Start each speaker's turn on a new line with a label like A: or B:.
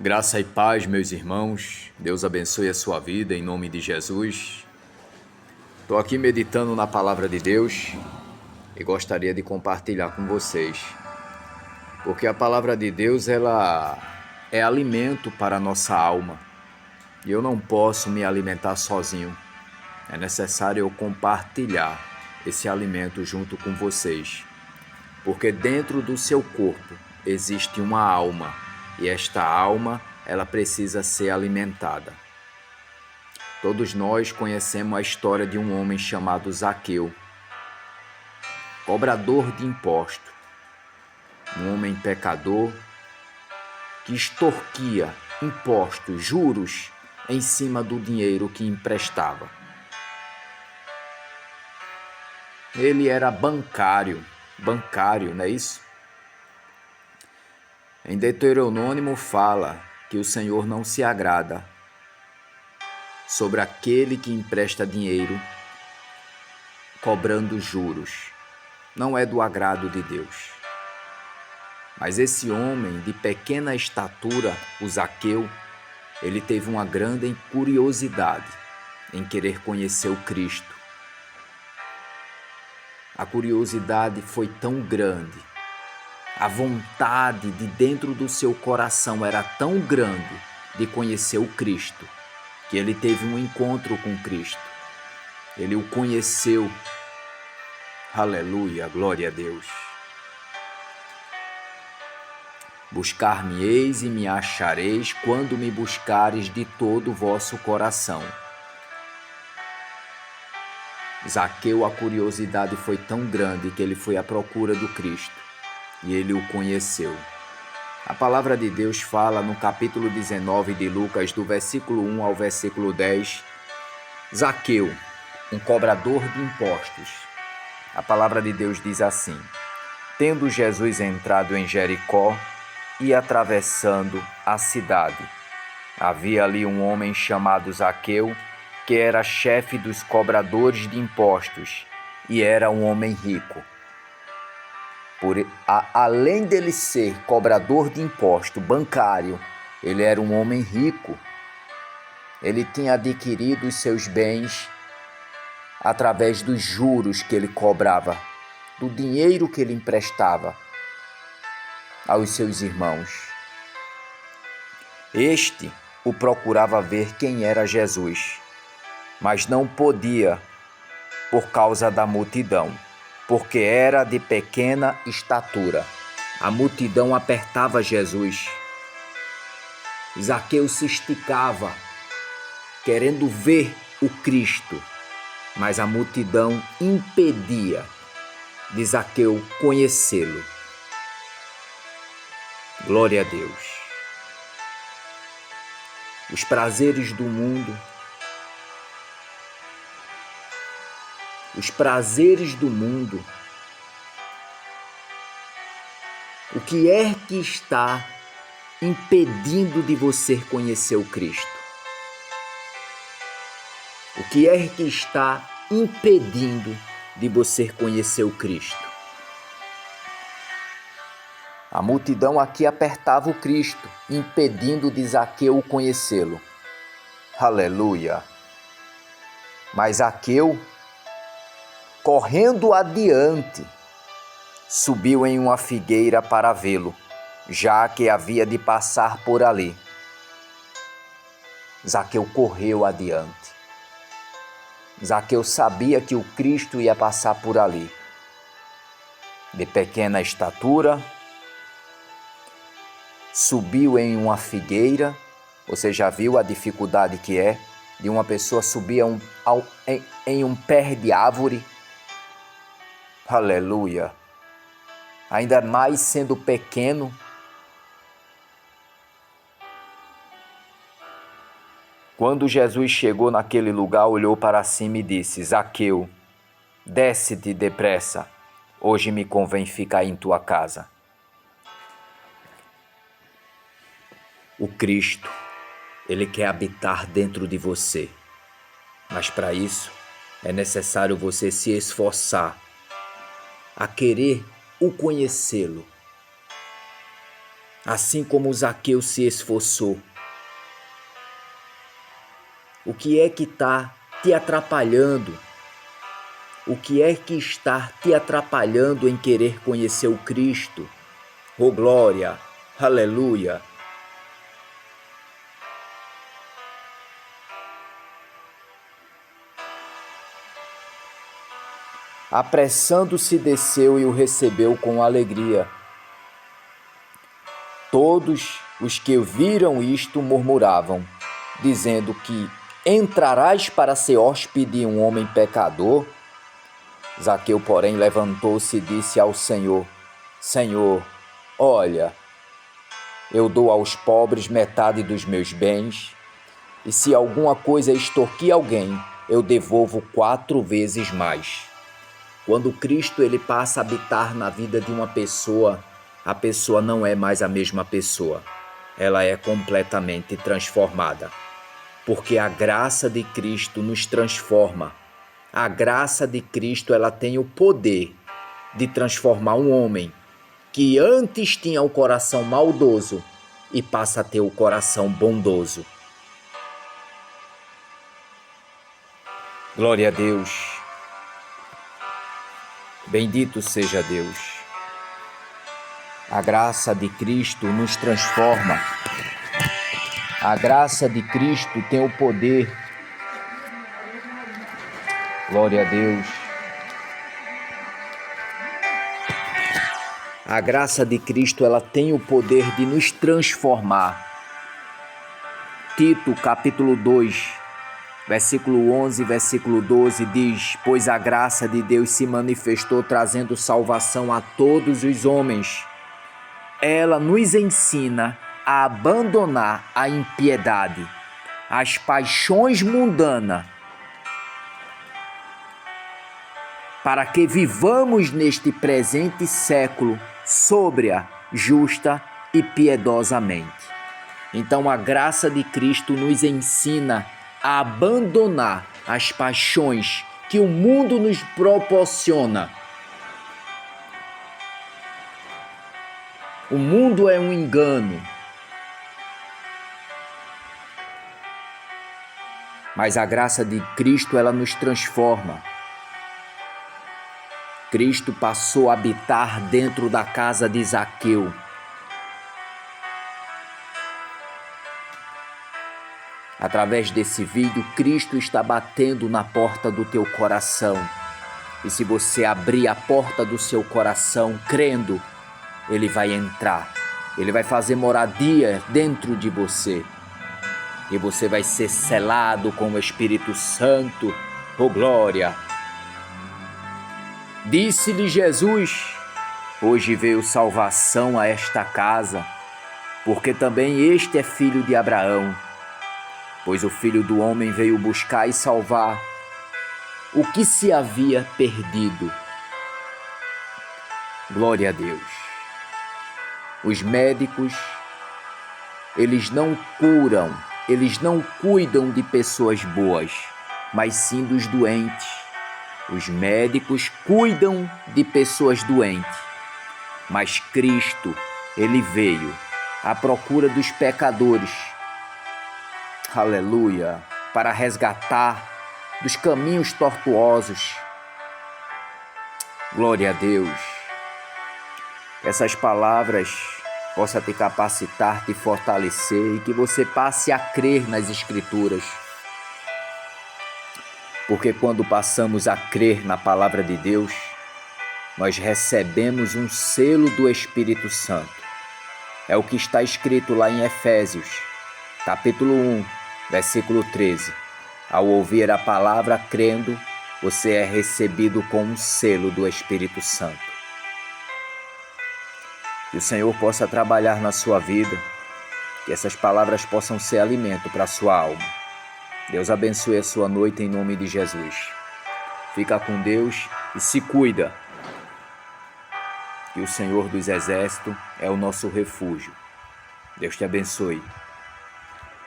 A: Graça e paz, meus irmãos. Deus abençoe a sua vida em nome de Jesus. Estou aqui meditando na palavra de Deus e gostaria de compartilhar com vocês. Porque a palavra de Deus, ela é alimento para a nossa alma. E eu não posso me alimentar sozinho. É necessário eu compartilhar esse alimento junto com vocês. Porque dentro do seu corpo existe uma alma. E esta alma, ela precisa ser alimentada. Todos nós conhecemos a história de um homem chamado Zaqueu, cobrador de impostos, um homem pecador que extorquia impostos, juros em cima do dinheiro que emprestava. Ele era bancário, não é isso? Em Deuteronômio fala que o Senhor não se agrada sobre aquele que empresta dinheiro cobrando juros. Não é do agrado de Deus. Mas esse homem de pequena estatura, o Zaqueu, ele teve uma grande curiosidade em querer conhecer o Cristo. A curiosidade foi tão grande, a vontade de dentro do seu coração era tão grande de conhecer o Cristo, que ele teve um encontro com Cristo. Ele o conheceu. Aleluia, glória a Deus. Buscar-me-eis e me achareis quando me buscares de todo o vosso coração. Zaqueu, a curiosidade foi tão grande que ele foi à procura do Cristo e ele o conheceu. A palavra de Deus fala no capítulo 19 de Lucas, do versículo 1 ao versículo 10, Zaqueu, um cobrador de impostos. A palavra de Deus diz assim: tendo Jesus entrado em Jericó e atravessando a cidade, havia ali um homem chamado Zaqueu, que era chefe dos cobradores de impostos e era um homem rico. Além dele ser cobrador de imposto, bancário, ele era um homem rico. Ele tinha adquirido os seus bens através dos juros que ele cobrava, do dinheiro que ele emprestava aos seus irmãos. Este o procurava ver quem era Jesus, mas não podia por causa da multidão, porque era de pequena estatura. A multidão apertava Jesus. Zaqueu se esticava, querendo ver o Cristo, mas a multidão impedia de Zaqueu conhecê-lo. Glória a Deus. Os prazeres do mundo, o que é que está impedindo de você conhecer o Cristo? O que é que está impedindo de você conhecer o Cristo? A multidão aqui apertava o Cristo, impedindo de Zaqueu conhecê-lo. Aleluia! Mas Zaqueu, correndo adiante, subiu em uma figueira para vê-lo, já que havia de passar por ali. Zaqueu correu adiante. Zaqueu sabia que o Cristo ia passar por ali. De pequena estatura, subiu em uma figueira. Você já viu a dificuldade que é de uma pessoa subir em um pé de árvore? Aleluia! Ainda mais sendo pequeno. Quando Jesus chegou naquele lugar, olhou para cima e disse: Zaqueu, desce-te depressa, hoje me convém ficar em tua casa. O Cristo, ele quer habitar dentro de você, mas para isso é necessário você se esforçar a querer o conhecê-lo, assim como Zaqueu se esforçou. O que é que está te atrapalhando? O que é que está te atrapalhando em querer conhecer o Cristo? Oh glória, aleluia. Apressando-se desceu e o recebeu com alegria. Todos os que viram isto murmuravam, dizendo que entrarás para ser hóspede de um homem pecador? Zaqueu, porém, levantou-se e disse ao Senhor: Senhor, olha, eu dou aos pobres metade dos meus bens, e se alguma coisa extorquir alguém, eu devolvo 4 vezes mais. Quando Cristo ele passa a habitar na vida de uma pessoa, a pessoa não é mais a mesma pessoa. Ela é completamente transformada. Porque a graça de Cristo nos transforma. A graça de Cristo ela tem o poder de transformar um homem que antes tinha o coração maldoso e passa a ter o coração bondoso. Glória a Deus. Bendito seja Deus. A graça de Cristo nos transforma. A graça de Cristo tem o poder. Glória a Deus. A graça de Cristo, ela tem o poder de nos transformar. Tito, capítulo 2, versículo 11, versículo 12, diz: Pois a graça de Deus se manifestou trazendo salvação a todos os homens. Ela nos ensina a abandonar a impiedade, as paixões mundanas, para que vivamos neste presente século sóbria, justa e piedosamente. Então a graça de Cristo nos ensina a abandonar as paixões que o mundo nos proporciona. O mundo é um engano. Mas a graça de Cristo, ela nos transforma. Cristo passou a habitar dentro da casa de Zaqueu. Através desse vídeo, Cristo está batendo na porta do teu coração. E se você abrir a porta do seu coração crendo, Ele vai entrar. Ele vai fazer moradia dentro de você. E você vai ser selado com o Espírito Santo. Oh glória! Disse-lhe Jesus: Hoje veio salvação a esta casa, porque também este é filho de Abraão. Pois o Filho do Homem veio buscar e salvar o que se havia perdido. Glória a Deus. Os médicos, eles não curam, eles não cuidam de pessoas boas, mas sim dos doentes. Os médicos cuidam de pessoas doentes, mas Cristo, Ele veio à procura dos pecadores. Aleluia, para resgatar dos caminhos tortuosos. Glória a Deus. Essas palavras possam te capacitar, te fortalecer e que você passe a crer nas Escrituras. Porque quando passamos a crer na palavra de Deus, nós recebemos um selo do Espírito Santo. É o que está escrito lá em Efésios, capítulo 1, versículo 13. Ao ouvir a palavra crendo, você é recebido com um selo do Espírito Santo. Que o Senhor possa trabalhar na sua vida, que essas palavras possam ser alimento para a sua alma. Deus abençoe a sua noite em nome de Jesus. Fica com Deus e se cuida. Que o Senhor dos Exércitos é o nosso refúgio. Deus te abençoe.